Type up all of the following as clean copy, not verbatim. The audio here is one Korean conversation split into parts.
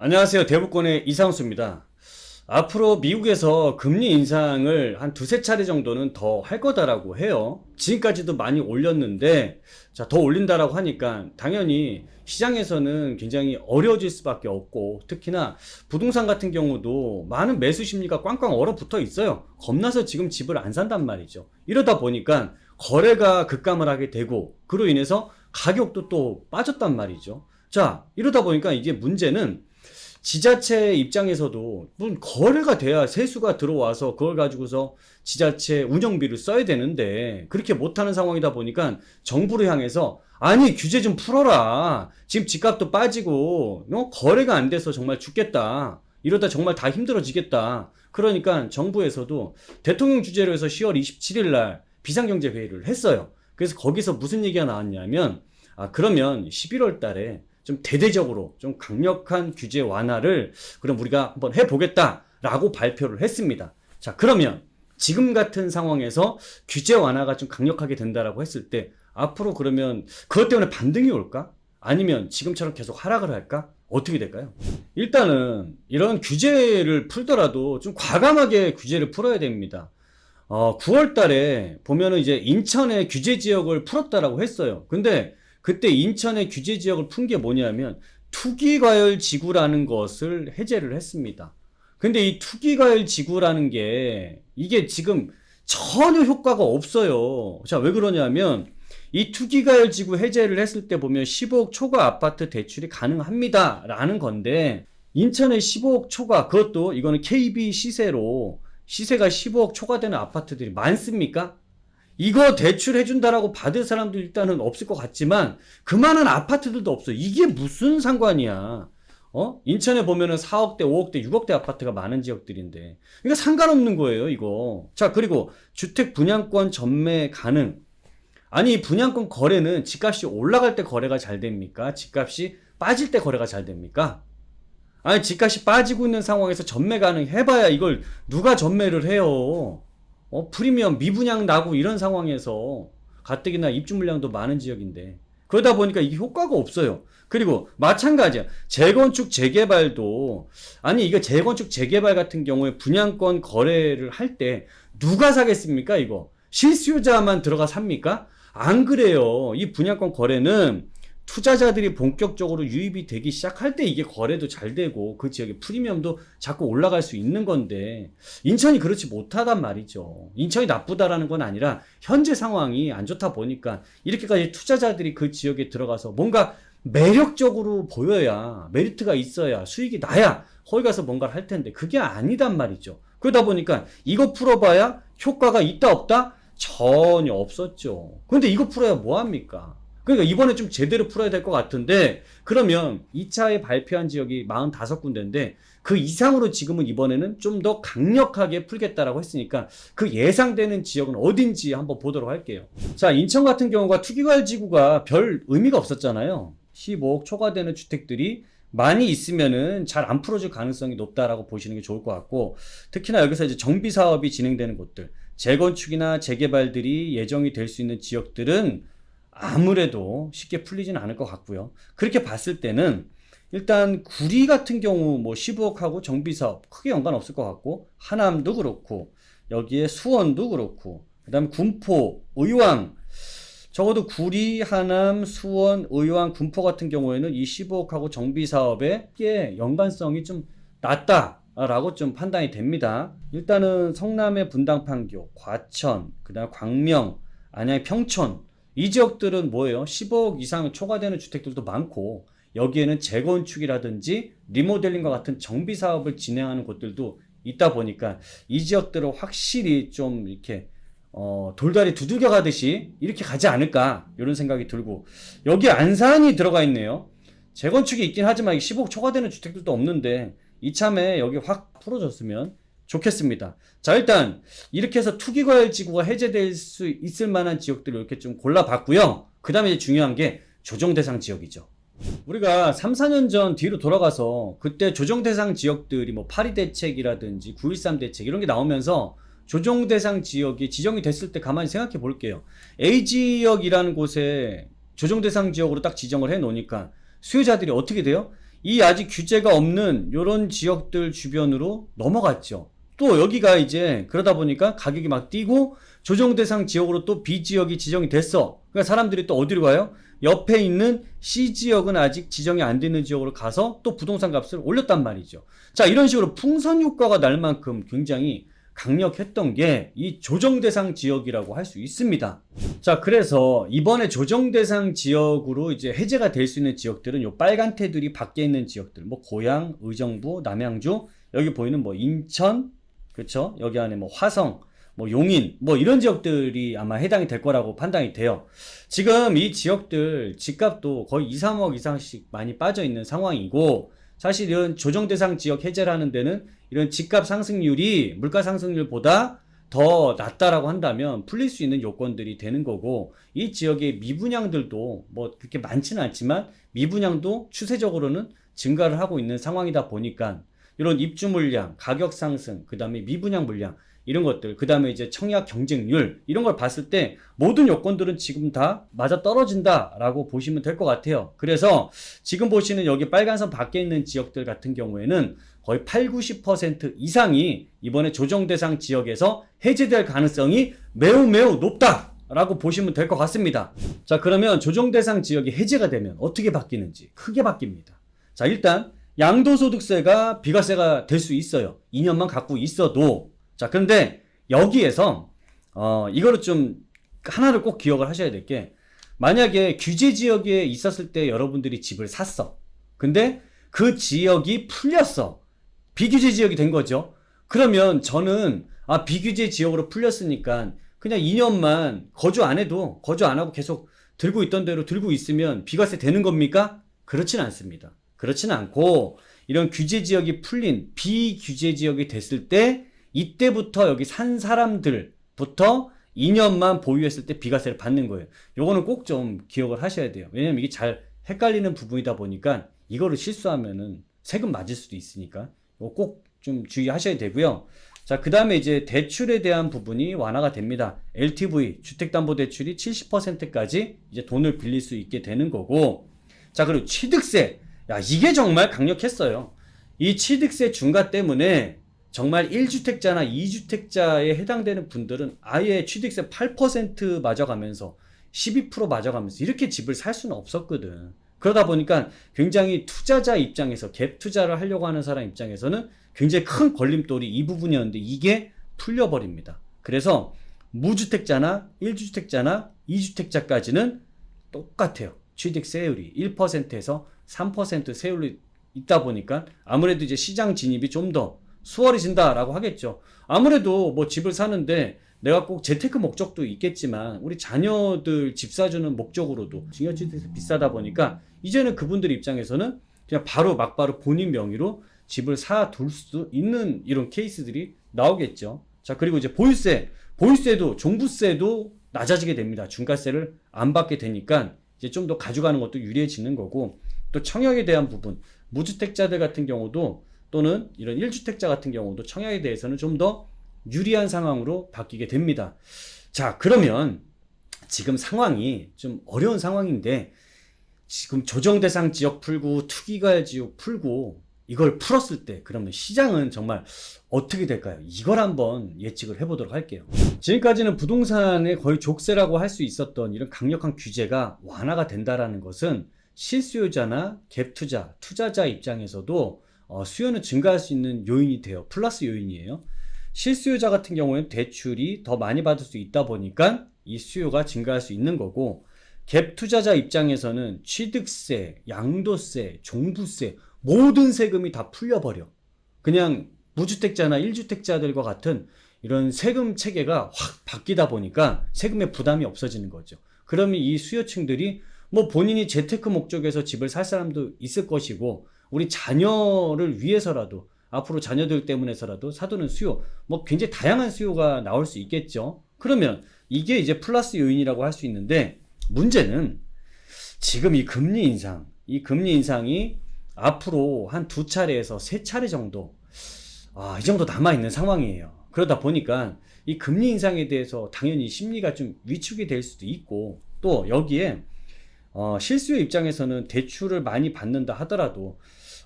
안녕하세요. 대부권의 이상수입니다. 앞으로 미국에서 금리 인상을 한 두세 차례 정도는 더 할 거다라고 해요. 지금까지도 많이 올렸는데, 자, 더 올린다라고 하니까 당연히 시장에서는 굉장히 어려워질 수밖에 없고, 특히나 부동산 같은 경우도 많은 매수 심리가 꽝꽝 얼어붙어 있어요. 겁나서 지금 집을 안 산단 말이죠. 이러다 보니까 거래가 급감을 하게 되고, 그로 인해서 가격도 또 빠졌단 말이죠. 자, 이러다 보니까 이게 문제는 지자체 입장에서도 문 거래가 돼야 세수가 들어와서 그걸 가지고서 지자체 운영비를 써야 되는데 그렇게 못하는 상황이다 보니까 정부를 향해서 아니 규제 좀 풀어라. 지금 집값도 빠지고 거래가 안 돼서 정말 죽겠다. 이러다 정말 다 힘들어지겠다. 그러니까 정부에서도 대통령 주재로 해서 10월 27일 날 비상경제회의를 했어요. 그래서 거기서 무슨 얘기가 나왔냐면 그러면 11월 달에 좀 대대적으로 좀 강력한 규제 완화를 그럼 우리가 한번 해보겠다라고 발표를 했습니다. 자, 그러면 지금 같은 상황에서 규제 완화가 좀 강력하게 된다라고 했을 때 앞으로 그러면 그것 때문에 반등이 올까? 아니면 지금처럼 계속 하락을 할까? 어떻게 될까요? 일단은 이런 규제를 풀더라도 좀 과감하게 규제를 풀어야 됩니다. 9월 달에 보면은 이제 인천의 규제 지역을 풀었다라고 했어요. 근데 그때 인천의 규제 지역을 푼 게 뭐냐면 투기과열 지구라는 것을 해제를 했습니다. 근데 이 투기과열 지구라는 게 이게 지금 전혀 효과가 없어요. 자, 왜 그러냐면 이 투기과열 지구 해제를 했을 때 보면 15억 초과 아파트 대출이 가능합니다. 라는 건데 인천의 15억 초과 그것도 이거는 KB 시세로 시세가 15억 초과되는 아파트들이 많습니까? 이거 대출해준다라고 받을 사람도 일단은 없을 것 같지만 그만한 아파트들도 없어. 이게 무슨 상관이야. 인천에 보면은 4억대, 5억대, 6억대 아파트가 많은 지역들인데 이거 상관없는 거예요, 이거. 자, 그리고 주택 분양권 전매 가능. 아니, 분양권 거래는 집값이 올라갈 때 거래가 잘 됩니까? 집값이 빠질 때 거래가 잘 됩니까? 아니, 집값이 빠지고 있는 상황에서 전매 가능 해봐야 이걸 누가 전매를 해요. 프리미엄 미분양 나고 이런 상황에서 가뜩이나 입주 물량도 많은 지역인데 그러다 보니까 이게 효과가 없어요. 그리고 마찬가지야. 재건축 재개발도 아니 이거 재건축 재개발 같은 경우에 분양권 거래를 할 때 누가 사겠습니까 이거? 실수요자만 들어가 삽니까? 안 그래요. 이 분양권 거래는 투자자들이 본격적으로 유입이 되기 시작할 때 이게 거래도 잘 되고 그 지역의 프리미엄도 자꾸 올라갈 수 있는 건데 인천이 그렇지 못하단 말이죠. 인천이 나쁘다라는 건 아니라 현재 상황이 안 좋다 보니까 이렇게까지 투자자들이 그 지역에 들어가서 뭔가 매력적으로 보여야 메리트가 있어야 수익이 나야 거기 가서 뭔가를 할 텐데 그게 아니단 말이죠. 그러다 보니까 이거 풀어봐야 효과가 있다 없다? 전혀 없었죠. 근데 이거 풀어야 뭐합니까? 그러니까 이번에 좀 제대로 풀어야 될 것 같은데 그러면 2차에 발표한 지역이 45군데인데 그 이상으로 지금은 이번에는 좀 더 강력하게 풀겠다라고 했으니까 그 예상되는 지역은 어딘지 한번 보도록 할게요. 자, 인천 같은 경우가 투기과열 지구가 별 의미가 없었잖아요. 15억 초과되는 주택들이 많이 있으면은 잘 안 풀어질 가능성이 높다라고 보시는 게 좋을 것 같고 특히나 여기서 이제 정비 사업이 진행되는 곳들 재건축이나 재개발들이 예정이 될 수 있는 지역들은 아무래도 쉽게 풀리진 않을 것 같고요. 그렇게 봤을 때는 일단 구리 같은 경우 뭐 15억하고 정비사업 크게 연관 없을 것 같고 하남도 그렇고 여기에 수원도 그렇고 그 다음에 군포, 의왕 적어도 구리, 하남, 수원, 의왕, 군포 같은 경우에는 이 15억하고 정비사업에 연관성이 좀 낮다라고 좀 판단이 됩니다. 일단은 성남의 분당판교, 과천, 그 다음에 광명, 안양의 평촌 이 지역들은 뭐예요? 15억 이상 초과되는 주택들도 많고 여기에는 재건축이라든지 리모델링과 같은 정비 사업을 진행하는 곳들도 있다 보니까 이 지역들은 확실히 좀 이렇게 돌다리 두들겨 가듯이 이렇게 가지 않을까 이런 생각이 들고 여기 안산이 들어가 있네요. 재건축이 있긴 하지만 15억 초과되는 주택들도 없는데 이참에 여기 확 풀어줬으면 좋겠습니다. 자, 일단 이렇게 해서 투기과열 지구가 해제될 수 있을 만한 지역들을 이렇게 좀 골라봤고요. 그 다음에 이제 중요한 게 조정대상 지역이죠. 우리가 3, 4년 전 뒤로 돌아가서 그때 조정대상 지역들이 뭐 파리대책이라든지 9.13 대책 이런 게 나오면서 조정대상 지역이 지정이 됐을 때 가만히 생각해 볼게요. A지역이라는 곳에 조정대상 지역으로 딱 지정을 해 놓으니까 수요자들이 어떻게 돼요? 이 아직 규제가 없는 이런 지역들 주변으로 넘어갔죠. 또 여기가 이제 그러다 보니까 가격이 막 뛰고 조정 대상 지역으로 또 B 지역이 지정이 됐어. 그러니까 사람들이 또 어디로 가요? 옆에 있는 C 지역은 아직 지정이 안 되는 지역으로 가서 또 부동산 값을 올렸단 말이죠. 자, 이런 식으로 풍선 효과가 날 만큼 굉장히 강력했던 게 이 조정 대상 지역이라고 할 수 있습니다. 자, 그래서 이번에 조정 대상 지역으로 이제 해제가 될 수 있는 지역들은 요 빨간 테두리 밖에 있는 지역들, 뭐 고양, 의정부, 남양주, 여기 보이는 뭐 인천, 그렇죠? 여기 안에 뭐 화성, 뭐 용인, 뭐 이런 지역들이 아마 해당이 될 거라고 판단이 돼요. 지금 이 지역들 집값도 거의 2, 3억 이상씩 많이 빠져 있는 상황이고, 사실 이런 조정 대상 지역 해제를 하는 데는 이런 집값 상승률이 물가 상승률보다 더 낮다라고 한다면 풀릴 수 있는 요건들이 되는 거고, 이 지역의 미분양들도 뭐 그렇게 많지는 않지만 미분양도 추세적으로는 증가를 하고 있는 상황이다 보니까 이런 입주 물량, 가격 상승, 그 다음에 미분양 물량 이런 것들, 그 다음에 이제 청약 경쟁률 이런 걸 봤을 때 모든 요건들은 지금 다 맞아 떨어진다라고 보시면 될 것 같아요. 그래서 지금 보시는 여기 빨간선 밖에 있는 지역들 같은 경우에는 거의 8, 90% 이상이 이번에 조정 대상 지역에서 해제될 가능성이 매우 매우 높다라고 보시면 될 것 같습니다. 자, 그러면 조정 대상 지역이 해제가 되면 어떻게 바뀌는지 크게 바뀝니다. 자, 일단 양도소득세가 비과세가 될 수 있어요. 2년만 갖고 있어도. 자, 그런데 여기에서 이거를 좀 하나를 꼭 기억을 하셔야 될 게, 만약에 규제 지역에 있었을 때 여러분들이 집을 샀어. 근데 그 지역이 풀렸어. 비규제 지역이 된 거죠. 그러면 저는 비규제 지역으로 풀렸으니까 그냥 2년만 거주 안 하고 계속 들고 있던 대로 들고 있으면 비과세 되는 겁니까? 그렇진 않습니다. 그렇진 않고, 이런 규제 지역이 풀린 비규제 지역이 됐을 때 이때부터 여기 산 사람들부터 2년만 보유했을 때 비과세를 받는 거예요. 요거는 꼭 좀 기억을 하셔야 돼요. 왜냐면 이게 잘 헷갈리는 부분이다 보니까 이거를 실수하면은 세금 맞을 수도 있으니까 꼭 좀 주의하셔야 되고요. 자, 그 다음에 이제 대출에 대한 부분이 완화가 됩니다. LTV, 주택담보대출이 70%까지 이제 돈을 빌릴 수 있게 되는 거고, 자, 그리고 취득세. 야, 이게 정말 강력했어요. 이 취득세 중과 때문에 정말 1주택자나 2주택자에 해당되는 분들은 아예 취득세 8% 맞아가면서 12% 맞아가면서 이렇게 집을 살 수는 없었거든. 그러다 보니까 굉장히 투자자 입장에서, 갭 투자를 하려고 하는 사람 입장에서는 굉장히 큰 걸림돌이 이 부분이었는데 이게 풀려버립니다. 그래서 무주택자나 1주택자나 2주택자까지는 똑같아요. 취득세율이 1%에서 3% 세율이 있다 보니까 아무래도 이제 시장 진입이 좀 더 수월해진다라고 하겠죠. 아무래도 뭐 집을 사는데 내가 꼭 재테크 목적도 있겠지만 우리 자녀들 집 사주는 목적으로도 증여주택이 비싸다 보니까 이제는 그분들 입장에서는 그냥 바로 막바로 본인 명의로 집을 사둘 수 있는 이런 케이스들이 나오겠죠. 자, 그리고 이제 보유세도 종부세도 낮아지게 됩니다. 중과세를 안 받게 되니까 이제 좀 더 가져가는 것도 유리해지는 거고, 또 청약에 대한 부분, 무주택자들 같은 경우도 또는 이런 1주택자 같은 경우도 청약에 대해서는 좀 더 유리한 상황으로 바뀌게 됩니다. 자, 그러면 지금 상황이 좀 어려운 상황인데, 지금 조정 대상 지역 풀고 투기과열 지역 풀고 이걸 풀었을 때 그러면 시장은 정말 어떻게 될까요? 이걸 한번 예측을 해보도록 할게요. 지금까지는 부동산의 거의 족쇄라고 할 수 있었던 이런 강력한 규제가 완화가 된다라는 것은 실수요자나 갭투자, 투자자 입장에서도 수요는 증가할 수 있는 요인이 돼요. 플러스 요인이에요. 실수요자 같은 경우에는 대출이 더 많이 받을 수 있다 보니까 이 수요가 증가할 수 있는 거고, 갭 투자자 입장에서는 취득세, 양도세, 종부세 모든 세금이 다 풀려버려. 그냥 무주택자나 1주택자들과 같은 이런 세금 체계가 확 바뀌다 보니까 세금의 부담이 없어지는 거죠. 그러면 이 수요층들이 뭐 본인이 재테크 목적에서 집을 살 사람도 있을 것이고, 우리 자녀를 위해서라도 앞으로 자녀들 때문에서라도 사두는 수요, 뭐 굉장히 다양한 수요가 나올 수 있겠죠. 그러면 이게 이제 플러스 요인이라고 할 수 있는데, 문제는 지금 이 금리 인상이 앞으로 한 2차례에서 3차례 정도, 이 정도 남아있는 상황이에요. 그러다 보니까 이 금리 인상에 대해서 당연히 심리가 좀 위축이 될 수도 있고, 또 여기에 실수요 입장에서는 대출을 많이 받는다 하더라도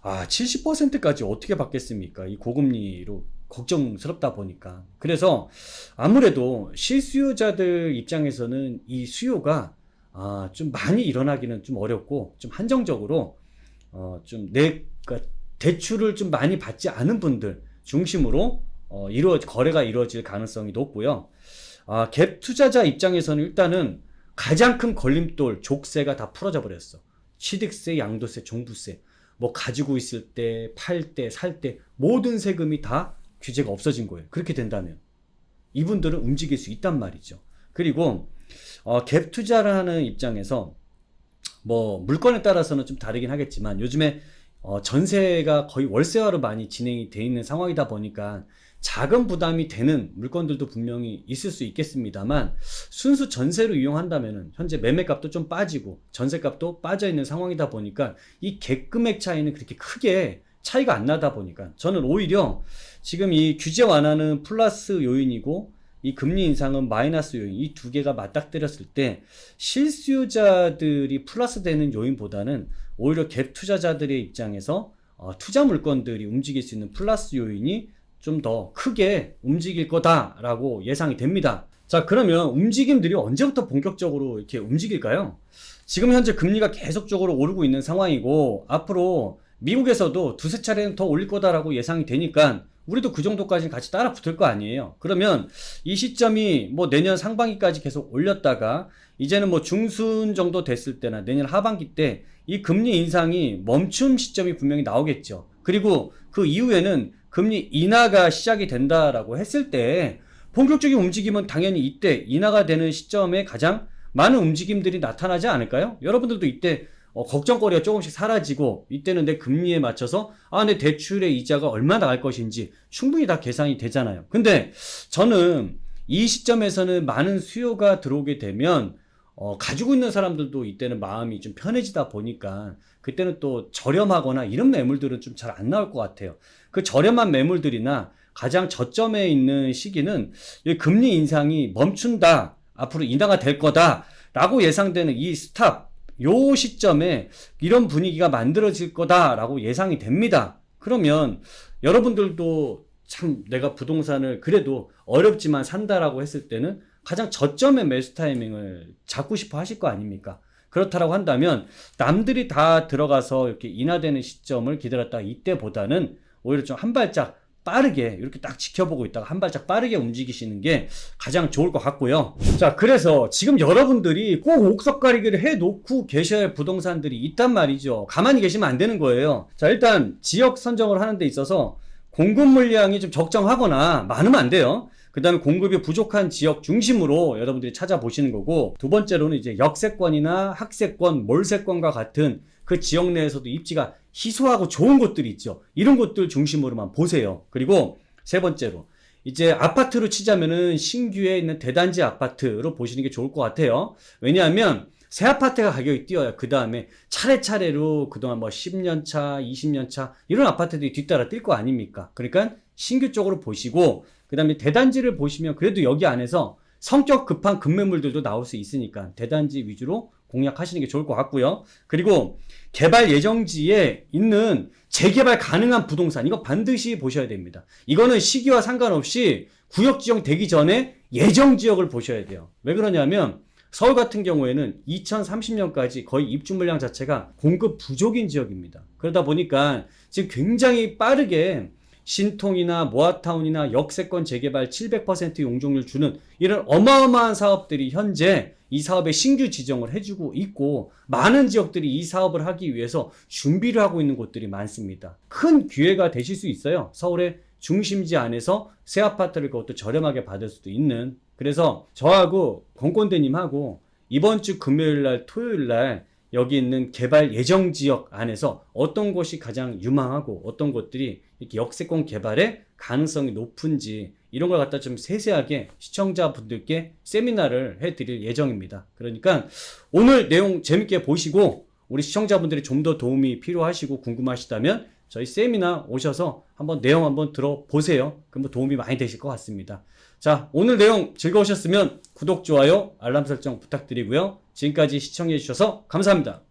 70%까지 어떻게 받겠습니까? 이 고금리로 걱정스럽다 보니까. 그래서 아무래도 실수요자들 입장에서는 이 수요가 좀 많이 일어나기는 좀 어렵고, 좀 한정적으로 그러니까 대출을 좀 많이 받지 않은 분들 중심으로 거래가 이루어질 가능성이 높고요. 갭 투자자 입장에서는 일단은 가장 큰 걸림돌 족쇄가 다 풀어져 버렸어. 취득세, 양도세, 종부세, 뭐 가지고 있을 때, 팔 때, 살 때 모든 세금이 다 규제가 없어진 거예요. 그렇게 된다면 이분들은 움직일 수 있단 말이죠. 그리고 갭 투자를 하는 입장에서 뭐 물건에 따라서는 좀 다르긴 하겠지만, 요즘에 전세가 거의 월세화로 많이 진행이 돼 있는 상황이다 보니까 자금 부담이 되는 물건들도 분명히 있을 수 있겠습니다만, 순수 전세로 이용한다면은 현재 매매값도 좀 빠지고 전세값도 빠져 있는 상황이다 보니까 이 갭금액 차이는 그렇게 크게 차이가 안 나다 보니까, 저는 오히려 지금 이 규제 완화는 플러스 요인이고 이 금리 인상은 마이너스 요인, 이 두 개가 맞닥뜨렸을 때 실수요자들이 플러스 되는 요인보다는 오히려 갭 투자자들의 입장에서 투자 물건들이 움직일 수 있는 플러스 요인이 좀 더 크게 움직일 거다라고 예상이 됩니다. 자, 그러면 움직임들이 언제부터 본격적으로 이렇게 움직일까요? 지금 현재 금리가 계속적으로 오르고 있는 상황이고, 앞으로 미국에서도 두세 차례는 더 올릴 거다라고 예상이 되니까 우리도 그 정도까지는 같이 따라 붙을 거 아니에요. 그러면 이 시점이 뭐 내년 상반기까지 계속 올렸다가 이제는 뭐 중순 정도 됐을 때나 내년 하반기 때 이 금리 인상이 멈춤 시점이 분명히 나오겠죠. 그리고 그 이후에는 금리 인하가 시작이 된다라고 했을 때 본격적인 움직임은 당연히 이때 인하가 되는 시점에 가장 많은 움직임들이 나타나지 않을까요? 여러분들도 이때 걱정거리가 조금씩 사라지고, 이때는 내 금리에 맞춰서 내 대출의 이자가 얼마 나갈 것인지 충분히 다 계산이 되잖아요. 근데 저는 이 시점에서는 많은 수요가 들어오게 되면 가지고 있는 사람들도 이때는 마음이 좀 편해지다 보니까 그때는 또 저렴하거나 이런 매물들은 좀 잘 안 나올 것 같아요. 그 저렴한 매물들이나 가장 저점에 있는 시기는 이 금리 인상이 멈춘다, 앞으로 인하가 될 거다 라고 예상되는 이 스탑, 요 시점에 이런 분위기가 만들어질 거다라고 예상이 됩니다. 그러면 여러분들도 참 내가 부동산을 그래도 어렵지만 산다라고 했을 때는 가장 저점의 매수 타이밍을 잡고 싶어 하실 거 아닙니까? 그렇다라고 한다면 남들이 다 들어가서 이렇게 인하되는 시점을 기다렸다가 이때보다는 오히려 좀 한 발짝 빠르게 이렇게 딱 지켜보고 있다가 한 발짝 빠르게 움직이시는 게 가장 좋을 것 같고요. 자, 그래서 지금 여러분들이 꼭 옥석 가리기를 해놓고 계셔야 할 부동산들이 있단 말이죠. 가만히 계시면 안 되는 거예요. 자, 일단 지역 선정을 하는 데 있어서 공급 물량이 좀 적정하거나 많으면 안 돼요. 그 다음에 공급이 부족한 지역 중심으로 여러분들이 찾아보시는 거고, 두 번째로는 이제 역세권이나 학세권, 몰세권과 같은 그 지역 내에서도 입지가 희소하고 좋은 곳들이 있죠. 이런 곳들 중심으로만 보세요. 그리고 세 번째로 이제 아파트로 치자면은 신규에 있는 대단지 아파트로 보시는 게 좋을 것 같아요. 왜냐하면 새 아파트가 가격이 뛰어요. 그 다음에 차례차례로 그동안 뭐 10년 차, 20년 차 이런 아파트들이 뒤따라 뛸 거 아닙니까? 그러니까 신규 쪽으로 보시고, 그 다음에 대단지를 보시면 그래도 여기 안에서 성격 급한 급매물들도 나올 수 있으니까 대단지 위주로 공략하시는 게 좋을 것 같고요. 그리고 개발 예정지에 있는 재개발 가능한 부동산, 이거 반드시 보셔야 됩니다. 이거는 시기와 상관없이 구역 지정 되기 전에 예정 지역을 보셔야 돼요. 왜 그러냐면 서울 같은 경우에는 2030년까지 거의 입주 물량 자체가 공급 부족인 지역입니다. 그러다 보니까 지금 굉장히 빠르게 신통이나 모아타운이나 역세권 재개발 700% 용적률 주는 이런 어마어마한 사업들이 현재 이 사업에 신규 지정을 해주고 있고, 많은 지역들이 이 사업을 하기 위해서 준비를 하고 있는 곳들이 많습니다. 큰 기회가 되실 수 있어요. 서울의 중심지 안에서 새 아파트를 그것도 저렴하게 받을 수도 있는. 그래서 저하고 권권대님하고 이번 주 금요일날 토요일날 여기 있는 개발 예정 지역 안에서 어떤 곳이 가장 유망하고 어떤 곳들이 이렇게 역세권 개발의 가능성이 높은지 이런 걸 갖다 좀 세세하게 시청자분들께 세미나를 해드릴 예정입니다. 그러니까 오늘 내용 재밌게 보시고, 우리 시청자분들이 좀 더 도움이 필요하시고 궁금하시다면 저희 세미나 오셔서 한번 내용 한번 들어보세요. 그럼 도움이 많이 되실 것 같습니다. 자, 오늘 내용 즐거우셨으면 구독, 좋아요, 알람 설정 부탁드리고요. 지금까지 시청해 주셔서 감사합니다.